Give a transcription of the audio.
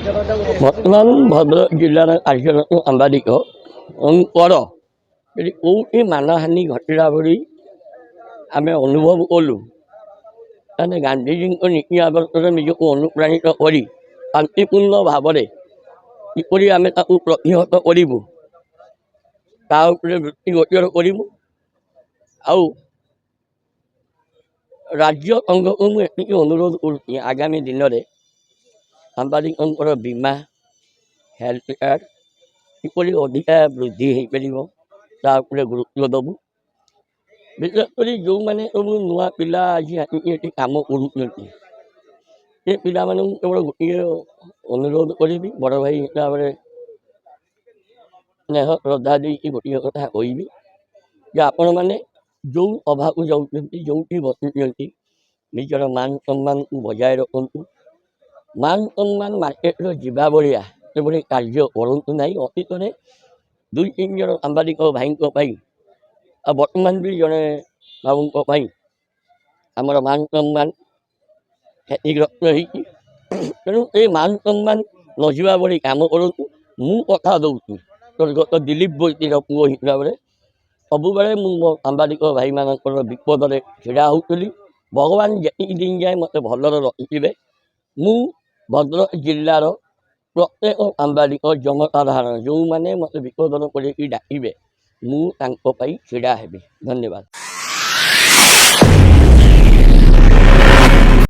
ବର୍ତ୍ତମାନ ଭଦ୍ରକ ଜିଲ୍ଲାର କାର୍ଯ୍ୟରତ ସାମ୍ବାଦିକଙ୍କର ଯଦି କେଉଁଠି ମାନହାନି ଘଟିଲା ଭଳି ଆମେ ଅନୁଭବ କଲୁ, ତାହେଲେ ଗାନ୍ଧିଜୀଙ୍କ ନୀତି ଆଦର୍ଶରେ ନିଜକୁ ଅନୁପ୍ରାଣିତ କରି ଶାନ୍ତିପୂର୍ଣ୍ଣ ଭାବରେ କିପରି ଆମେ ତାକୁ ପ୍ରତିହତ କରିବୁ, ତା ଉପରେ ଦୃଷ୍ଟି ଗୋଚର କରିବୁ। ଆଉ ରାଜ୍ୟ ସଂଘକୁ ମୁଁ ଏତିକି ଅନୁରୋଧ କରୁଛି, ଆଗାମୀ ଦିନରେ ସାମ୍ବାଦିକଙ୍କର ବୀମା, ହେଲ୍ଥ କାର୍ଡ଼ କିପରି ଅଧିକା ବୃଦ୍ଧି ହୋଇପାରିବ ତା ଉପରେ ଗୁରୁତ୍ୱ ଦେବୁ। ବିଶେଷ କରି ଯେଉଁମାନେ ସବୁ ନୂଆ ପିଲା ଆଜି ଆସିକି ଏଠି କାମ କରୁଛନ୍ତି, ସେ ପିଲାମାନଙ୍କୁ କେବଳ ଗୋଟିଏ ଅନୁରୋଧ କରିବି, ବଡ଼ ଭାଇ ହିସାବରେ ସ୍ନେହ ଶ୍ରଦ୍ଧା ଦେଇକି ଗୋଟିଏ କଥା କହିବି ଯେ ଆପଣମାନେ ଯେଉଁ ସଭାକୁ ଯାଉଛନ୍ତି, ଯେଉଁଠି ବସୁଛନ୍ତି, ନିଜର ମାନ ସମ୍ମାନକୁ ବଜାୟ ରଖନ୍ତୁ। ମାନ ସମ୍ମାନ ମାର୍କେଟର ଯିବା ଭଳିଆ ସେଭଳି କାର୍ଯ୍ୟ କରନ୍ତୁ ନାହିଁ। ଅତୀତରେ 2-3 ଜଣ ସାମ୍ବାଦିକ ଭାଇଙ୍କ ପାଇଁ ଆଉ ବର୍ତ୍ତମାନ ବି ଜଣେ ବାବୁଙ୍କ ପାଇଁ ଆମର ମାନ ସମ୍ମାନ କ୍ଷତିଗ୍ରସ୍ତ ହେଇଛି। ତେଣୁ ଏ ମାନ ସମ୍ମାନ ନ ଯିବା ଭଳି କାମ କରନ୍ତୁ। ମୁଁ କଥା ଦେଉଛି ସ୍ୱର୍ଗତ ଦିଲ୍ଲୀପ ବୈଦ୍ୟର ପୁଅ ହିସାବରେ ସବୁବେଳେ ମୁଁ ମୋ ସାମ୍ବାଦିକ ଭାଇମାନଙ୍କର ବିପଦରେ ଛିଡ଼ା ହେଉଥିଲି। ଭଗବାନ ଯେତିକି ଦିନ ଯାଏ ମୋତେ ଭଲରେ ରଖିଥିବେ, ମୁଁ ଭଦ୍ରକ ଜିଲ୍ଲାର ପ୍ରତ୍ୟେକ ସାମ୍ବାଦିକ ଜନସାଧାରଣ ଯେଉଁମାନେ ମୋତେ ବିପଦରେ ପଡ଼ିକି ଡାକିବେ, ମୁଁ ତାଙ୍କ ପାଇଁ ଛିଡ଼ା ହେବି। ଧନ୍ୟବାଦ।